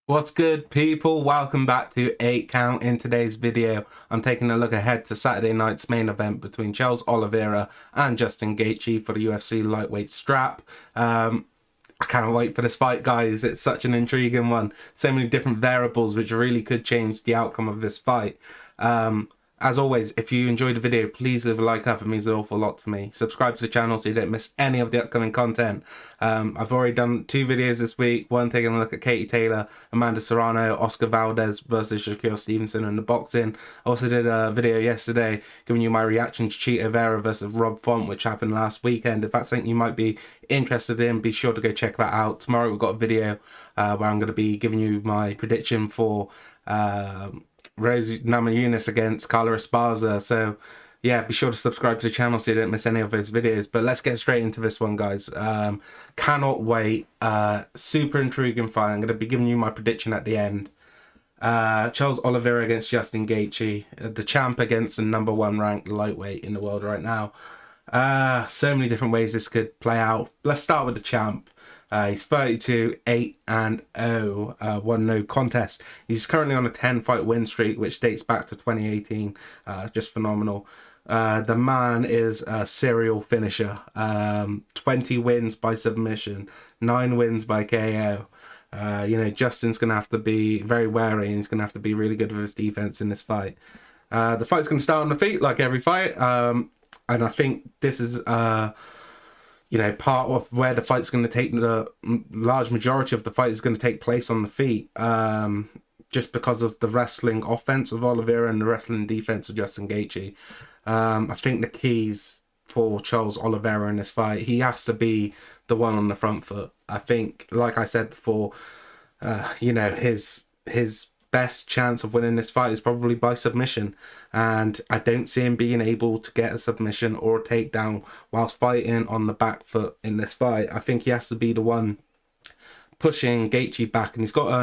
What's good, people? Welcome back to 8 Count. In today's video, I'm taking a look ahead to Saturday night's main event between Charles Olivera and Justin Gaichi for the UFC lightweight strap. I cannot wait for this fight, guys. It's such an intriguing one. So many different variables which really could change the outcome of this fight. As always, if you enjoyed the video, please leave a like up. It means an awful lot to me. Subscribe to the channel so you don't miss any of the upcoming content. I've already done 2 videos this week. One taking a look at Katie Taylor, Amanda Serrano, Oscar Valdez versus Shakur Stevenson in the boxing. I also did a video yesterday giving you my reaction to Chito Vera versus Rob Font, which happened last weekend. If that's something you might be interested in, be sure to go check that out. Tomorrow we've got a video where I'm going to be giving you my prediction for Rose Namajunas against Carla Esparza. So yeah, be sure to subscribe to the channel so you don't miss any of those videos. But let's get straight into this one, guys. Cannot wait. Super intriguing fight. I'm going to be giving you my prediction at the end. Charles Olivera against Justin Gaichi, the champ against the #1 ranked lightweight in the world right now. So many different ways this could play out. Let's start with the champ. He's 32, 8-0, won no contest. He's currently on a 10-fight win streak, which dates back to 2018. Just phenomenal. The man is a serial finisher. 20 wins by submission, 9 wins by KO. Justin's going to have to be very wary, and he's going to have to be really good with his defense in this fight. The fight's going to start on the feet, like every fight. And I think this is part of where the fight's going to take. The large majority of the fight is going to take place on the feet, just because of the wrestling offense of Oliveira and the wrestling defense of Justin Gaichi. I think the keys for Charles Oliveira in this fight, he has to be the one on the front foot. I think, like I said before, his best chance of winning this fight is probably by submission, and I don't see him being able to get a submission or a takedown whilst fighting on the back foot in this fight. I think he has to be the one pushing Gaichi back, and he's got to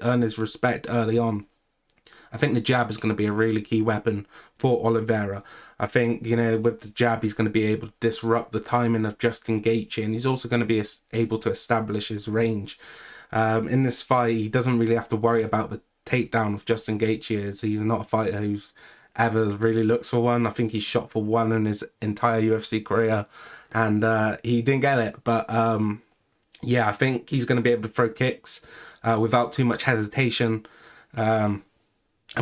earn his respect early on. I think the jab is going to be a really key weapon for Oliveira. I think, with the jab, he's going to be able to disrupt the timing of Justin Gaichi, and he's also going to be able to establish his range. In this fight, he doesn't really have to worry about the takedown of Justin Gaethje, as he's not a fighter who ever really looks for one. I think he's shot for one in his entire UFC career, and he didn't get it. But I think he's going to be able to throw kicks without too much hesitation. And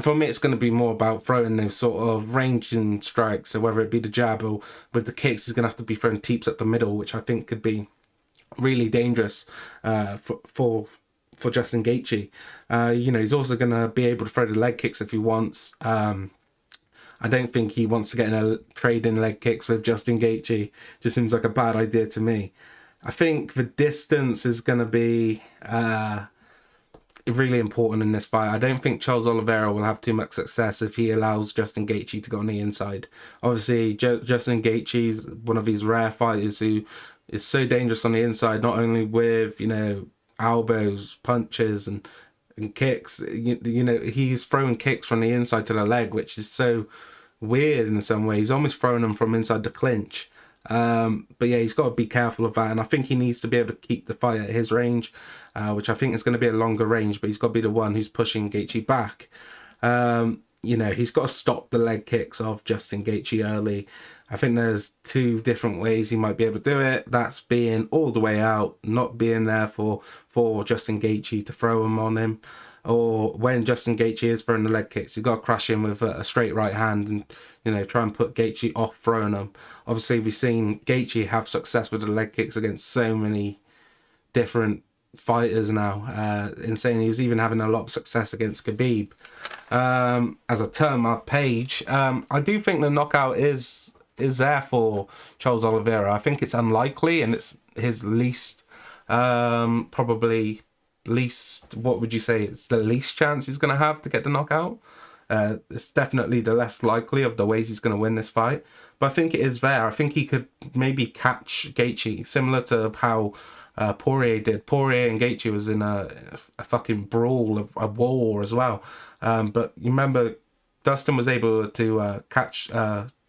for me, it's going to be more about throwing those sort of ranging strikes. So whether it be the jab or with the kicks, he's going to have to be throwing teeps at the middle, which I think could be really dangerous for Justin Gaichi. He's also going to be able to throw the leg kicks if he wants. I don't think he wants to get in a trade in leg kicks with Justin Gaichi. Just seems like a bad idea to me. I think the distance is going to be really important in this fight. I don't think Charles Oliveira will have too much success if he allows Justin Gaichi to go on the inside. Obviously, Justin Gaichi is one of these rare fighters who is so dangerous on the inside, not only with, elbows, punches, and kicks. He's throwing kicks from the inside to the leg, which is so weird in some way. He's almost throwing them from inside the clinch. But yeah, he's got to be careful of that, and I think he needs to be able to keep the fight at his range, which I think is going to be a longer range, but he's got to be the one who's pushing Gaichi back. He's got to stop the leg kicks of Justin Gaichi early. I think there's 2 different ways he might be able to do it. That's being all the way out, not being there for Justin Gaichi to throw him on him. Or when Justin Gaichi is throwing the leg kicks, you've got to crush him with a straight right hand and, try and put Gaichi off throwing them. Obviously, we've seen Gaichi have success with the leg kicks against so many different fighters now. Insane. He was even having a lot of success against Khabib. As I turn my page, I do think the knockout is there for Charles Oliveira. I think it's unlikely, and it's his least, what would you say? It's the least chance he's going to have to get the knockout. It's definitely the less likely of the ways he's going to win this fight. But I think it is there. I think he could maybe catch Gaichi, similar to how Poirier did. Poirier and Gaichi was in a fucking brawl, a war as well. But you remember, Dustin was able to catch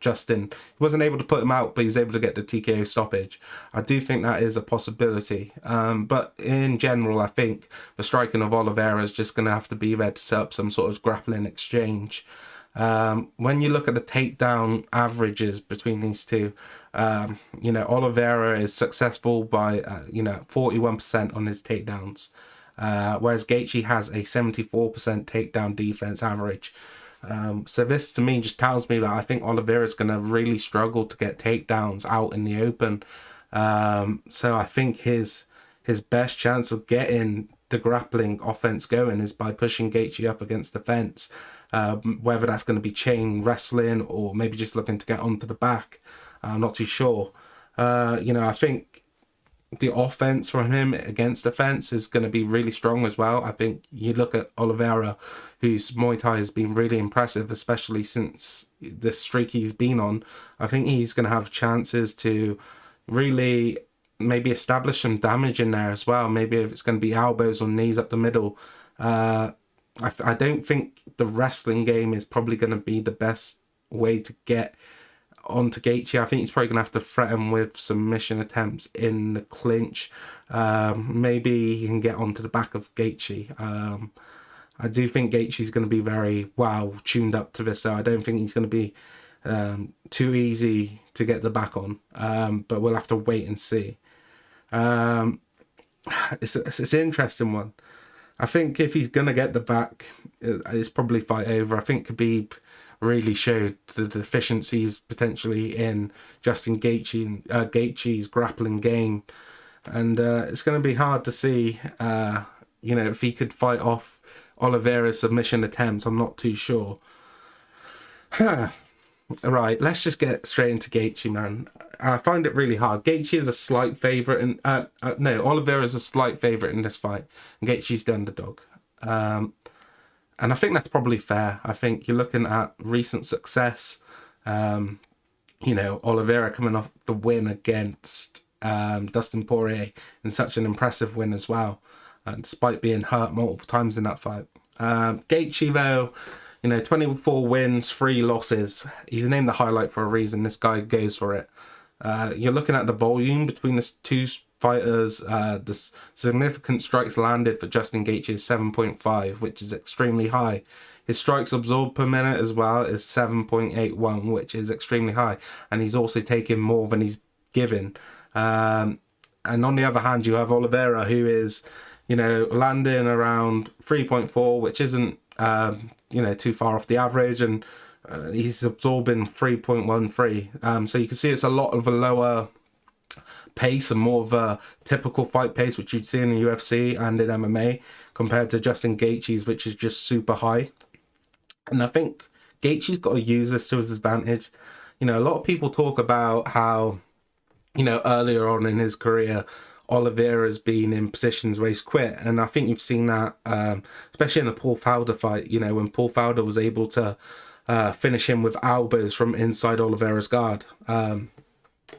Justin. He wasn't able to put him out, but he was able to get the TKO stoppage. I do think that is a possibility. But in general, I think the striking of Oliveira is just going to have to be there to set up some sort of grappling exchange. When you look at the takedown averages between these two, Oliveira is successful by 41% on his takedowns, whereas Gaichi has a 74% takedown defense average. So this to me just tells me that I think Oliveira is going to really struggle to get takedowns out in the open. So I think his best chance of getting the grappling offense going is by pushing Gaichi up against the fence. Whether that's going to be chain wrestling or maybe just looking to get onto the back, I'm not too sure. I think the offense from him against the fence is going to be really strong as well. I think you look at Oliveira, whose Muay Thai has been really impressive, especially since the streak he's been on. I think he's going to have chances to really maybe establish some damage in there as well. Maybe if it's going to be elbows or knees up the middle. I don't think the wrestling game is probably going to be the best way to get onto Gaethje. I think he's probably going to have to threaten with submission attempts in the clinch. Maybe he can get onto the back of Gaethje. I do think Gaethje's going to be very well tuned up to this, so I don't think he's going to be too easy to get the back on. But we'll have to wait and see. It's an interesting one. I think if he's going to get the back, it's probably fight over. I think Khabib really showed the deficiencies potentially in Justin Gaethje's grappling game. And it's going to be hard to see, if he could fight off Oliveira's submission attempts. I'm not too sure. Right, let's just get straight into Gaethje, man. I find it really hard. Gaethje is a slight favourite, Oliveira is a slight favourite in this fight, and Gaethje's the underdog. And I think that's probably fair. I think you're looking at recent success. Oliveira coming off the win against Dustin Poirier in such an impressive win as well, despite being hurt multiple times in that fight. Gaethje, though, 24 wins, 3 losses. He's named the highlight for a reason. This guy goes for it. You're looking at the volume between the two fighters. The significant strikes landed for Justin Gaethje is 7.5, which is extremely high. His strikes absorbed per minute as well is 7.81, which is extremely high. And he's also taking more than he's given. And on the other hand, you have Oliveira, who is, landing around 3.4, which isn't, too far off the average, and he's absorbing 3.13. So you can see it's a lot of a lower pace and more of a typical fight pace, which you'd see in the UFC and in MMA, compared to Justin Gaethje's, which is just super high. And I think Gaethje's got to use this to his advantage. A lot of people talk about how, earlier on in his career, Oliveira's been in positions where he's quit, and I think you've seen that, especially in the Paul Fowler fight, when Paul Fowler was able to finish him with elbows from inside Oliveira's guard.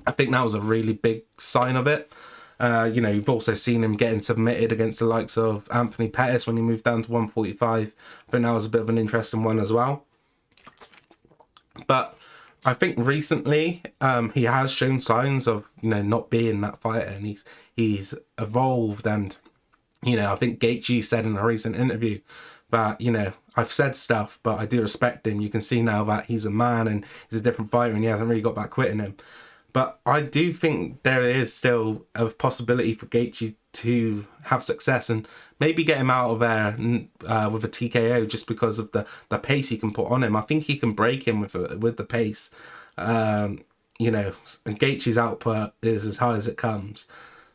I think that was a really big sign of it. You've also seen him getting submitted against the likes of Anthony Pettis when he moved down to 145. I think that was a bit of an interesting one as well. But I think recently he has shown signs of not being that fighter, and he's evolved. And I think Gaichi said in a recent interview that I've said stuff, but I do respect him. You can see now that he's a man and he's a different fighter, and he hasn't really got back quitting him. But I do think there is still a possibility for Gaichi to have success and maybe get him out of there with a TKO, just because of the pace he can put on him. I think he can break him with the pace. And Gaethje's output is as high as it comes.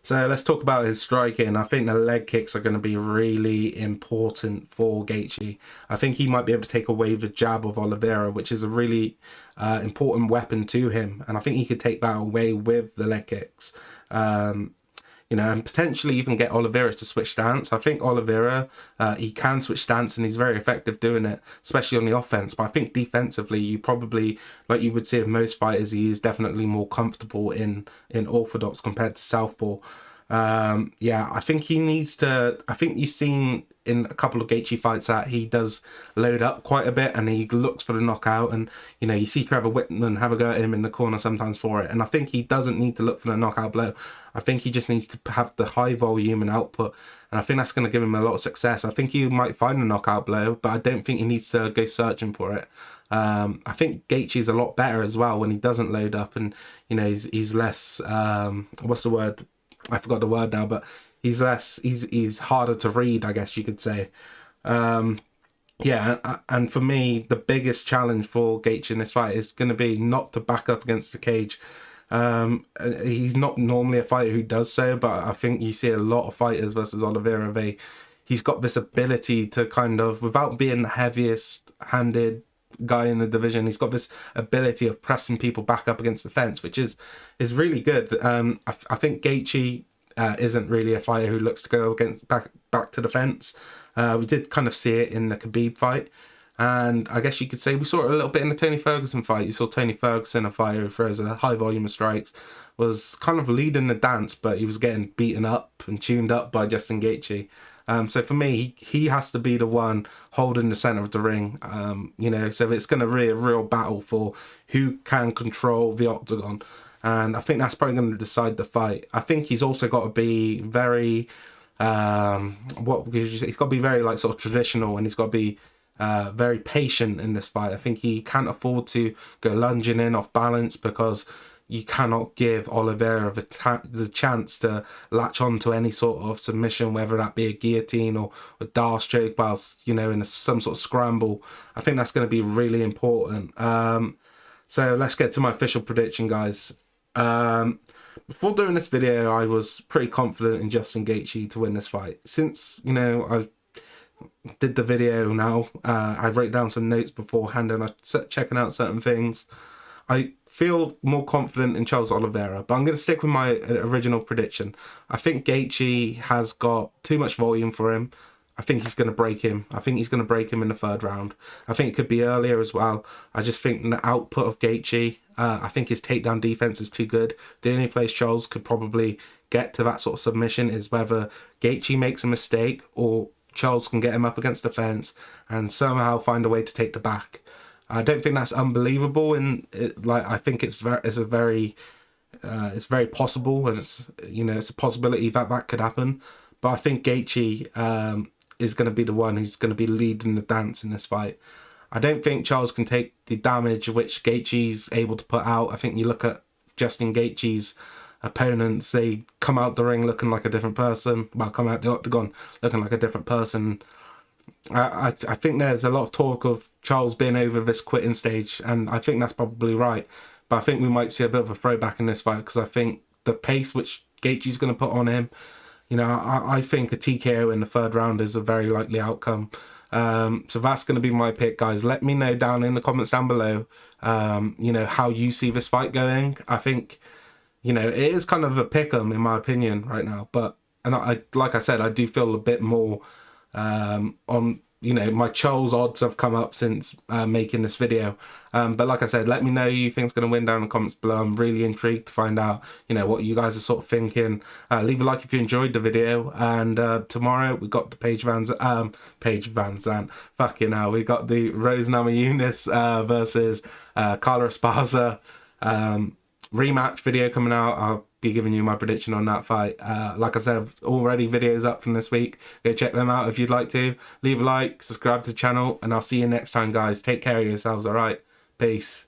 So let's talk about his striking. I think the leg kicks are going to be really important for Gaethje. I think he might be able to take away the jab of Oliveira, which is a really important weapon to him. And I think he could take that away with the leg kicks. And potentially even get Oliveira to switch stance. I think Oliveira, he can switch stance and he's very effective doing it, especially on the offense. But I think defensively, you probably, like you would see of most fighters, he is definitely more comfortable in orthodox compared to southpaw. Yeah, I think he needs to. I think you've seen in a couple of Gaethje fights that he does load up quite a bit and he looks for the knockout. And you know, you see Trevor Whitman have a go at him in the corner sometimes for it. And I think he doesn't need to look for the knockout blow. I think he just needs to have the high volume and output. And I think that's going to give him a lot of success. I think he might find a knockout blow, but I don't think he needs to go searching for it. I think Gaethje's a lot better as well when he doesn't load up, and you know, he's less. What's the word? I forgot the word now, but he's less. He's harder to read, I guess you could say. Yeah, and for me, the biggest challenge for Gaethje in this fight is going to be not to back up against the cage. He's not normally a fighter who does so, but I think you see a lot of fighters versus Oliveira. He's got this ability to kind of, without being the heaviest handed guy in the division, he's got this ability of pressing people back up against the fence, which is really good. I think Gaichi isn't really a fighter who looks to go against back to the fence. We did kind of see it in the Khabib fight, and I guess you could say we saw it a little bit in the Tony Ferguson fight. You saw Tony Ferguson, a fighter who throws a high volume of strikes, was kind of leading the dance, but he was getting beaten up and tuned up by Justin Gaethje. So for me, he has to be the one holding the center of the ring. You know, so it's going to be a real battle for who can control the octagon, and I think that's probably going to decide the fight. I think he's also got to be very, he's got to be very like sort of traditional, and he's got to be very patient in this fight. I think he can't afford to go lunging in off balance, because you cannot give Oliveira the chance to latch on to any sort of submission, whether that be a guillotine or a Darce choke whilst, you know, in some sort of scramble. I think that's going to be really important. So let's get to my official prediction, guys. Before doing this video, I was pretty confident in Justin Gaethje to win this fight. Since, you know, I did the video now, I wrote down some notes beforehand and I checking out certain things. I feel more confident in Charles Olivera, but I'm going to stick with my original prediction. I think Gaichi has got too much volume for him. I think he's going to break him. I think he's going to break him in the third round. I think it could be earlier as well. I just think the output of Gaichi, I think his takedown defense is too good. The only place Charles could probably get to that sort of submission is whether Gaichi makes a mistake or Charles can get him up against the fence and somehow find a way to take the back. I don't think that's unbelievable, I think it's very possible, and it's, you know, it's a possibility that could happen. But I think Gaethje is going to be the one who's going to be leading the dance in this fight. I don't think Charles can take the damage which Gaethje's able to put out. I think you look at Justin Gaethje's opponents, they come out the ring looking like a different person. Well, come out the octagon looking like a different person. I think there's a lot of talk of Charles being over this quitting stage, and I think that's probably right. But I think we might see a bit of a throwback in this fight, because I think the pace which Gaethje's going to put on him, you know, I think a TKO in the third round is a very likely outcome. So that's going to be my pick, guys. Let me know down in the comments down below, you know, how you see this fight going. I think, you know, it is kind of a pick-em in my opinion right now. But, and like I said, I do feel a bit more on, you know, my Charles odds have come up since making this video. But like I said, let me know who you think's going to win down in the comments below. I'm really intrigued to find out, you know, what you guys are sort of thinking. Leave a like if you enjoyed the video. And tomorrow we got the Paige Van Zandt. Fucking hell, we got the Rose Namajunas versus Carla Esparza rematch video coming out. I'll be giving you my prediction on that fight. Like I said, already videos up from this week. Go check them out if you'd like to. Leave a like, subscribe to the channel, and I'll see you next time, guys. Take care of yourselves, alright? Peace.